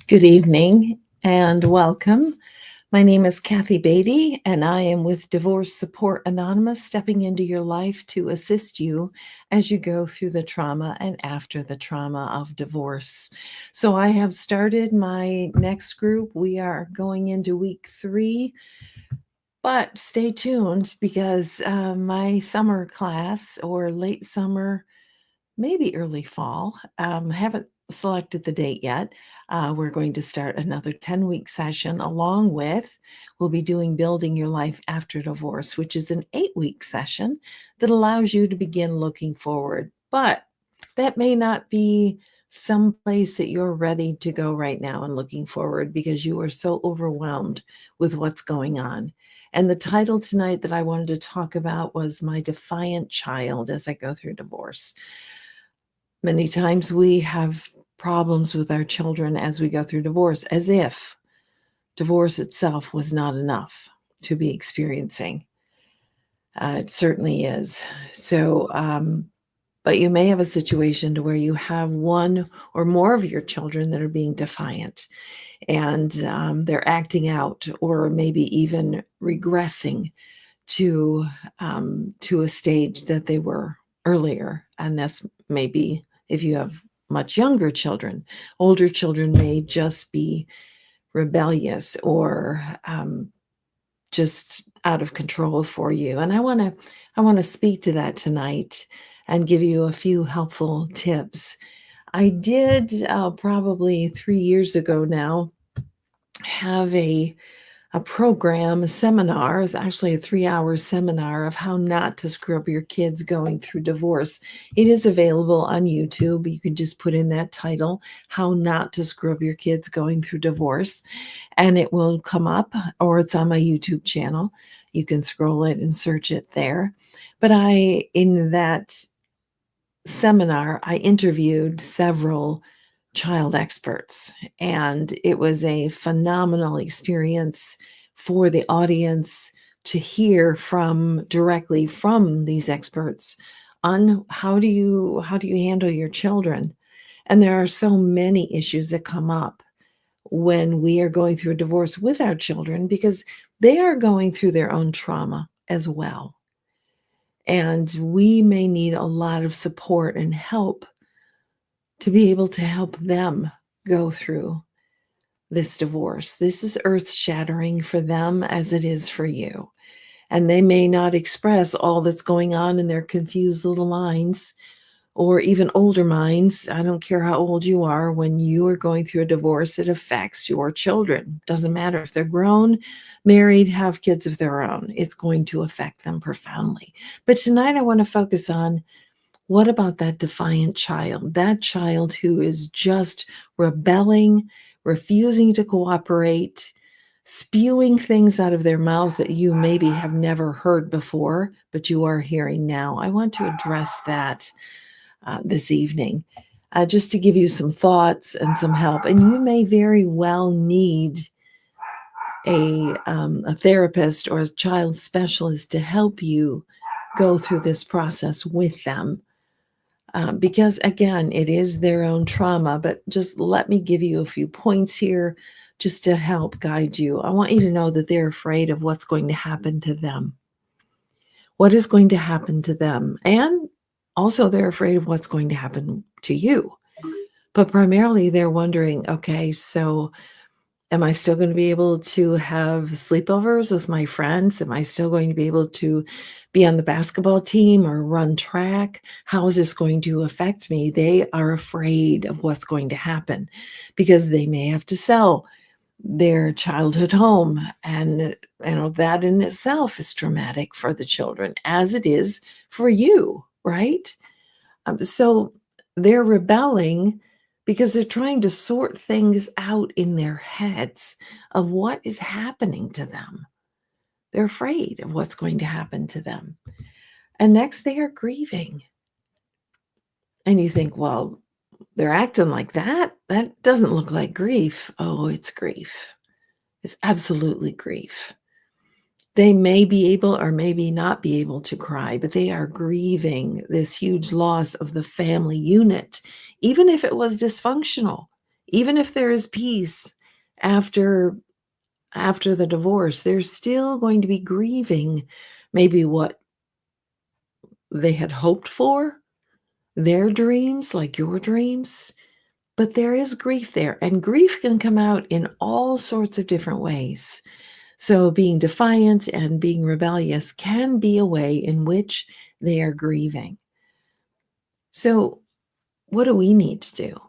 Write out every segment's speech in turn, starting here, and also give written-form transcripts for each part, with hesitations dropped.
Good evening and welcome. My name is Kathy Beatty, and I am with Divorce Support Anonymous, stepping into your life to assist you as you go through the trauma and after the trauma of divorce. So, I have started my next group. We are going into week 3, but stay tuned because my summer class or late summer, maybe early fall. Haven't selected the date yet. We're going to start another 10-week session along with, we'll be doing Building Your Life After Divorce, which is an 8-week session that allows you to begin looking forward. But that may not be some place that you're ready to go right now and looking forward because you are so overwhelmed with what's going on. And the title tonight that I wanted to talk about was My Defiant Child as I Go Through Divorce. Many times we have problems with our children as we go through divorce, as if divorce itself was not enough to be experiencing. It certainly is. So, but you may have a situation to where you have one or more of your children that are being defiant, and they're acting out or maybe even regressing to a stage that they were earlier. And that's maybe if you have much younger children. Older children may just be rebellious or just out of control for you. And I want to speak to that tonight and give you a few helpful tips. I did probably 3 years ago now have a program, a seminar. It was actually a 3-hour seminar of how not to screw up your kids going through divorce. It is available on YouTube. You can just put in that title, How Not to Screw Up Your Kids Going Through Divorce, and it will come up, or it's on my YouTube channel. You can scroll it and search it there. But in that seminar, I interviewed several child experts, and it was a phenomenal experience for the audience to hear directly from these experts on how do you handle your children. And there are so many issues that come up when we are going through a divorce with our children because they are going through their own trauma as well. And we may need a lot of support and help to be able to help them go through this divorce. This is earth-shattering for them as it is for you. And they may not express all that's going on in their confused little minds or even older minds. I don't care how old you are. When you are going through a divorce, it affects your children. Doesn't matter if they're grown, married, have kids of their own. It's going to affect them profoundly. But tonight I want to focus on, what about that defiant child? That child who is just rebelling, refusing to cooperate, spewing things out of their mouth that you maybe have never heard before, but you are hearing now. I want to address that this evening, just to give you some thoughts and some help. And you may very well need a therapist or a child specialist to help you go through this process with them. Because again, it is their own trauma, but just let me give you a few points here just to help guide you. I want you to know that they're afraid of what's going to happen to them. What is going to happen to them? And also they're afraid of what's going to happen to you. But primarily they're wondering, okay, so am I still going to be able to have sleepovers with my friends? Am I still going to be able to be on the basketball team or run track? How is this going to affect me? They are afraid of what's going to happen because they may have to sell their childhood home. And that in itself is traumatic for the children, as it is for you, right? So they're rebelling because they're trying to sort things out in their heads of what is happening to them. They're afraid of what's going to happen to them. And next, they are grieving. And you think, well, they're acting like that. That doesn't look like grief. Oh, it's grief. It's absolutely grief. They may be able or maybe not be able to cry, but they are grieving this huge loss of the family unit, even if it was dysfunctional, even if there is peace after the divorce, they're still going to be grieving maybe what they had hoped for, their dreams, like your dreams. But there is grief there, and grief can come out in all sorts of different ways. So being defiant and being rebellious can be a way in which they are grieving. So what do we need to do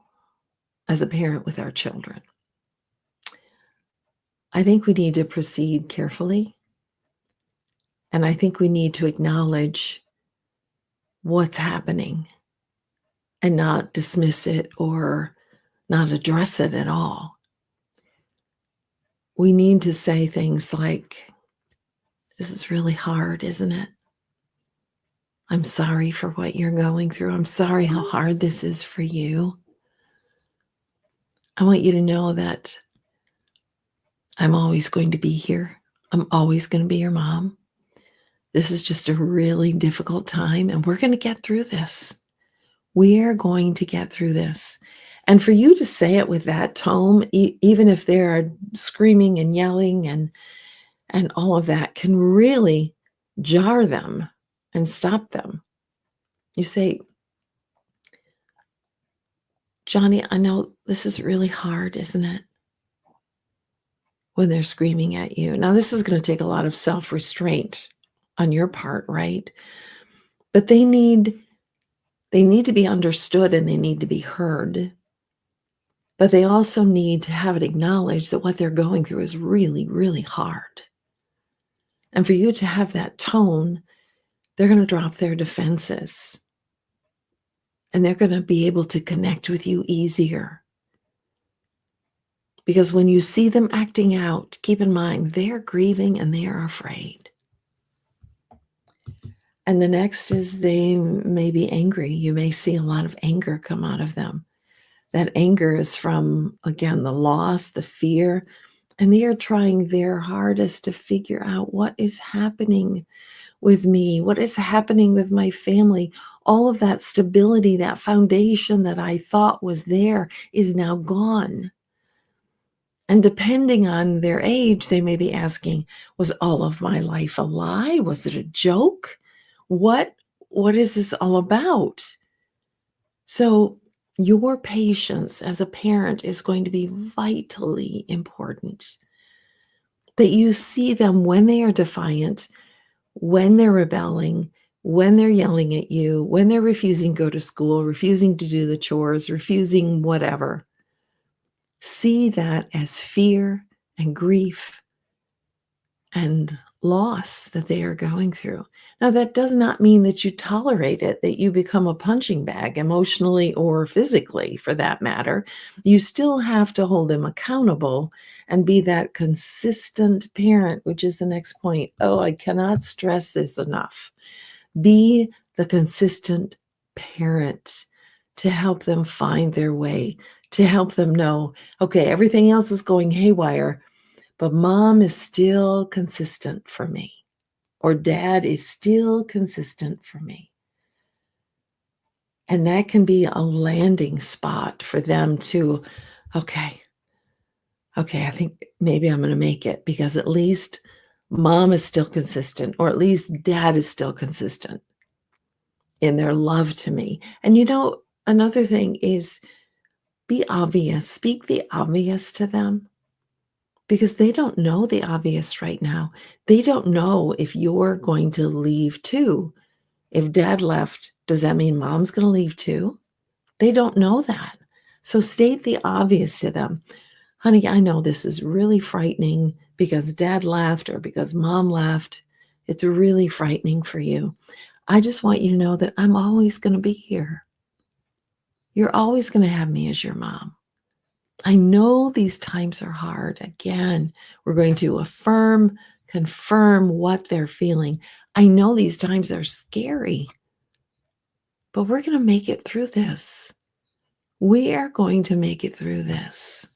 as a parent with our children? I think we need to proceed carefully. And I think we need to acknowledge what's happening and not dismiss it or not address it at all. We need to say things like, this is really hard, isn't it? I'm sorry for what you're going through. I'm sorry how hard this is for you. I want you to know that I'm always going to be here. I'm always going to be your mom. This is just a really difficult time, and we're going to get through this. We're going to get through this. And for you to say it with that tone, even if they're screaming and yelling and all of that, can really jar them and stop them. You say, Johnny, I know this is really hard, isn't it? When they're screaming at you. Now, this is going to take a lot of self-restraint on your part, right? But they need to be understood and they need to be heard. But they also need to have it acknowledged that what they're going through is really, really hard. And for you to have that tone, they're going to drop their defenses. And they're going to be able to connect with you easier. Because when you see them acting out, keep in mind, they're grieving and they are afraid. And the next is they may be angry. You may see a lot of anger come out of them. That anger is from, again, the loss, the fear, and they are trying their hardest to figure out what is happening with me, what is happening with my family. All of that stability, that foundation that I thought was there is now gone. And depending on their age, they may be asking, was all of my life a lie? Was it a joke? What is this all about? So your patience as a parent is going to be vitally important. That you see them when they are defiant, when they're rebelling, when they're yelling at you, when they're refusing to go to school, refusing to do the chores, refusing whatever. See that as fear and grief and loss that they are going through. Now, that does not mean that you tolerate it, that you become a punching bag emotionally or physically, for that matter. You still have to hold them accountable and be that consistent parent, which is the next point. Oh, I cannot stress this enough. Be the consistent parent to help them find their way, to help them know, okay, everything else is going haywire, but mom is still consistent for me, or dad is still consistent for me. And that can be a landing spot for them to, okay, I think maybe I'm going to make it because at least mom is still consistent, or at least dad is still consistent in their love to me. And another thing is be obvious, speak the obvious to them. Because they don't know the obvious right now. They don't know if you're going to leave too. If dad left, does that mean mom's going to leave too? They don't know that. So state the obvious to them. Honey, I know this is really frightening because dad left or because mom left. It's really frightening for you. I just want you to know that I'm always going to be here. You're always going to have me as your mom. I know these times are hard. Again, we're going to confirm what they're feeling. I know these times are scary, but we're going to make it through this. We are going to make it through this.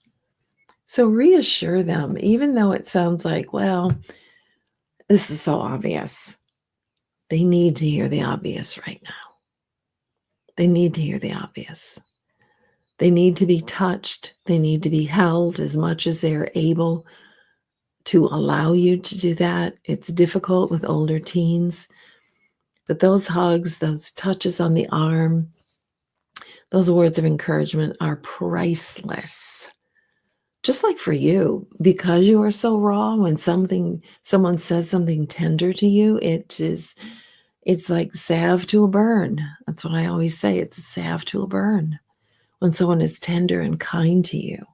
So reassure them, even though it sounds like, well, this is so obvious. They need to hear the obvious right now. They need to hear the obvious. They need to be touched. They need to be held as much as they're able to allow you to do that. It's difficult with older teens, but those hugs, those touches on the arm, those words of encouragement are priceless. Just like for you, because you are so raw, when someone says something tender to you, it's like salve to a burn. That's what I always say. It's a salve to a burn when someone is tender and kind to you.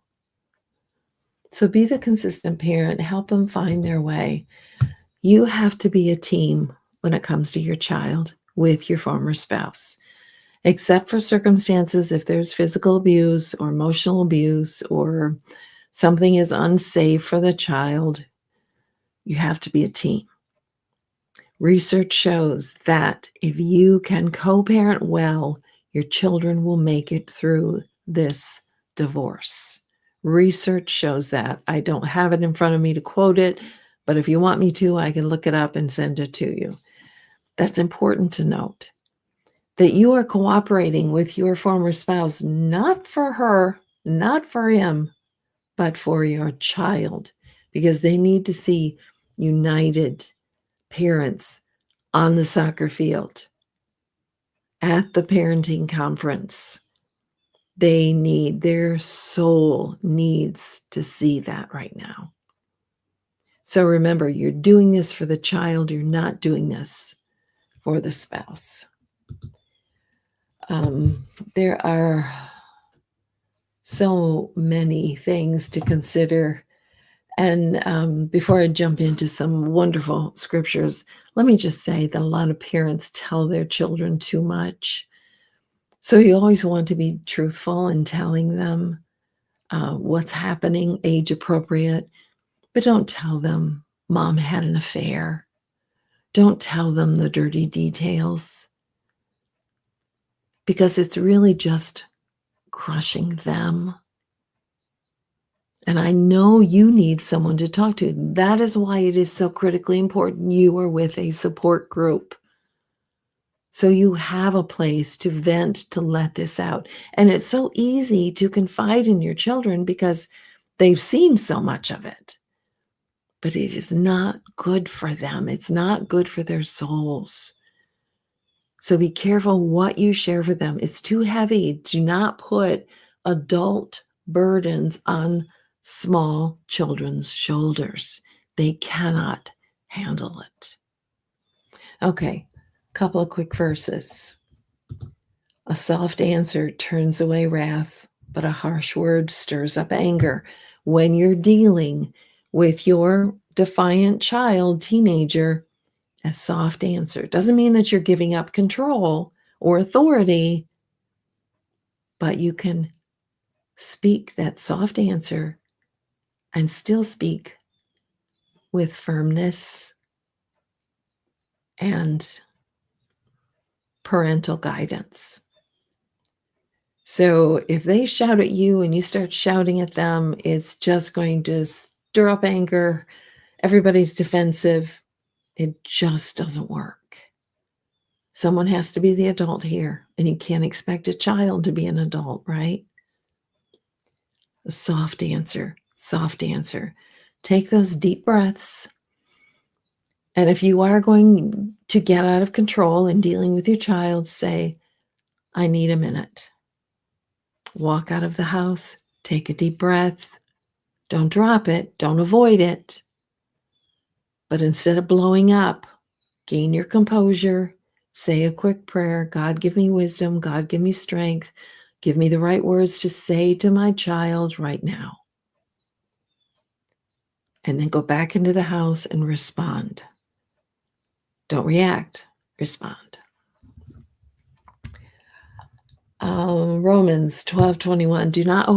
So be the consistent parent, help them find their way. You have to be a team when it comes to your child with your former spouse, except for circumstances if there's physical abuse or emotional abuse or something is unsafe for the child. You have to be a team. Research shows that if you can co-parent well, your children will make it through this divorce. Research shows that. I don't have it in front of me to quote it, but if you want me to, I can look it up and send it to you. That's important to note, that you are cooperating with your former spouse, not for her, not for him, but for your child, because they need to see united parents on the soccer field, at the parenting conference. Their soul needs to see that right now. So remember, you're doing this for the child. You're not doing this for the spouse. There are so many things to consider. And before I jump into some wonderful scriptures, let me just say that a lot of parents tell their children too much. So you always want to be truthful in telling them what's happening, age appropriate, but don't tell them mom had an affair. Don't tell them the dirty details, because it's really just crushing them. And I know you need someone to talk to. That is why it is so critically important you are with a support group. So you have a place to vent, to let this out. And it's so easy to confide in your children because they've seen so much of it. But it is not good for them. It's not good for their souls. So be careful what you share for them. It's too heavy. Do not put adult burdens on small children's shoulders. They cannot handle it. Okay, couple of quick verses. A soft answer turns away wrath, but a harsh word stirs up anger. When you're dealing with your defiant child, teenager, a soft answer doesn't mean that you're giving up control or authority, but you can speak that soft answer and still speak with firmness and parental guidance. So if they shout at you and you start shouting at them, it's just going to stir up anger. Everybody's defensive. It just doesn't work. Someone has to be the adult here, and you can't expect a child to be an adult, right? A soft answer, soft answer. Take those deep breaths. And if you are going to get out of control in dealing with your child, say, I need a minute. Walk out of the house, take a deep breath. Don't drop it, don't avoid it. But instead of blowing up, gain your composure, say a quick prayer. God, give me wisdom. God, give me strength. Give me the right words to say to my child right now. and then go back into the house and respond. Don't react, respond. Romans 12:21, do not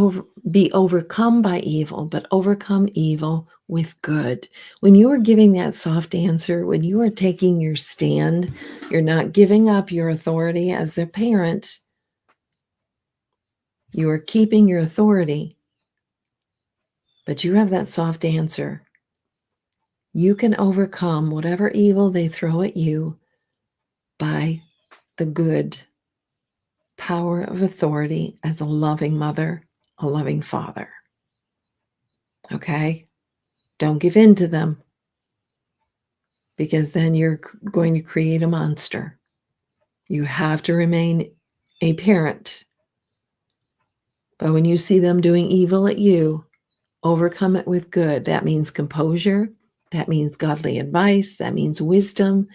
be overcome by evil, but overcome evil with good. When you are giving that soft answer, when you are taking your stand, you're not giving up your authority as a parent. You are keeping your authority, but you have that soft answer. You can overcome whatever evil they throw at you by the good power of authority as a loving mother, a loving father. Okay? Don't give in to them, because then you're going to create a monster. You have to remain a parent. But when you see them doing evil at you, overcome it with good. That means composure. That means godly advice. That means wisdom.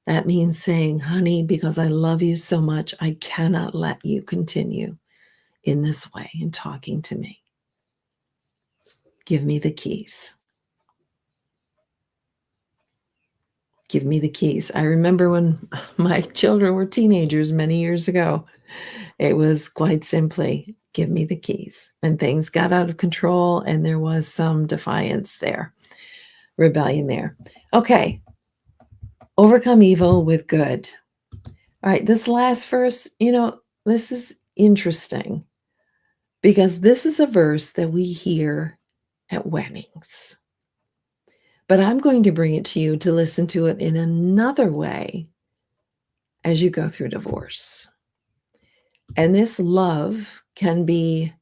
That means saying, honey, because I love you so much, I cannot let you continue in this way and talking to me. Give me the keys. Give me the keys. I remember when my children were teenagers many years ago, it was quite simply, give me the keys. And things got out of control and there was some defiance there, rebellion there. Okay. Overcome evil with good. All right. This last verse, this is interesting because this is a verse that we hear at weddings. But I'm going to bring it to you to listen to it in another way as you go through divorce. And this love can be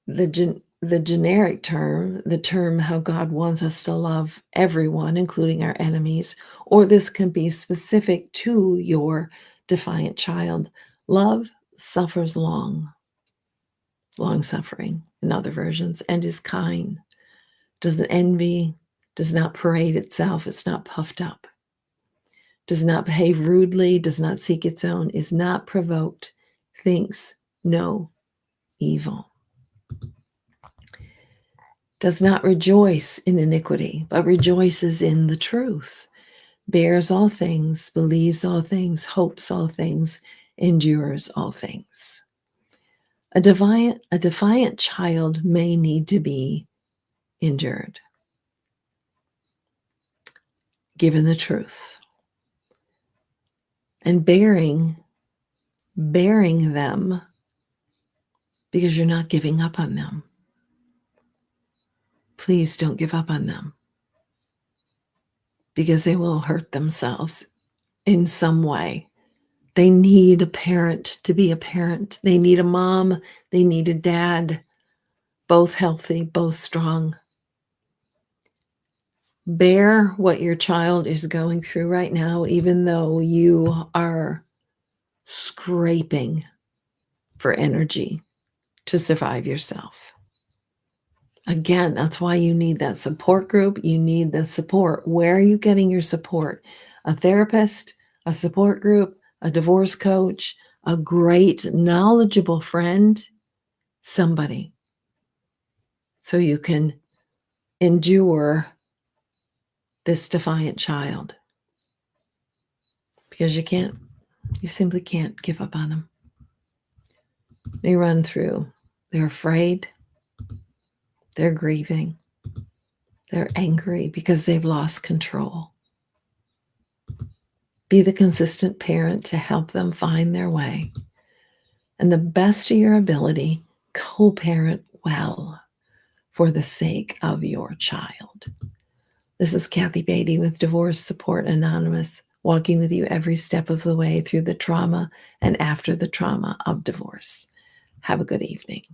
the generic term, the term how God wants us to love everyone, including our enemies, or this can be specific to your defiant child. Love suffers long suffering in other versions, and is kind, doesn't envy, does not parade itself, it's not puffed up, does not behave rudely, does not seek its own, is not provoked, thinks no evil, does not rejoice in iniquity, but rejoices in the truth, bears all things, believes all things, hopes all things, endures all things. A defiant child may need to be endured, given the truth, and bearing them because you're not giving up on them. Please don't give up on them, because they will hurt themselves in some way. They need a parent to be a parent. They need a mom. They need a dad, both healthy, both strong. Bear what your child is going through right now, even though you are scraping for energy to survive yourself. Again, that's why you need that support group. You need the support. Where are you getting your support? A therapist, a support group, a divorce coach, a great knowledgeable friend, somebody, so you can endure this defiant child, because you simply can't give up on them. They run through. They're afraid. They're grieving. They're angry because they've lost control. Be the consistent parent to help them find their way. And the best of your ability, co-parent well for the sake of your child. This is Kathy Beatty with Divorce Support Anonymous, walking with you every step of the way through the trauma and after the trauma of divorce. Have a good evening.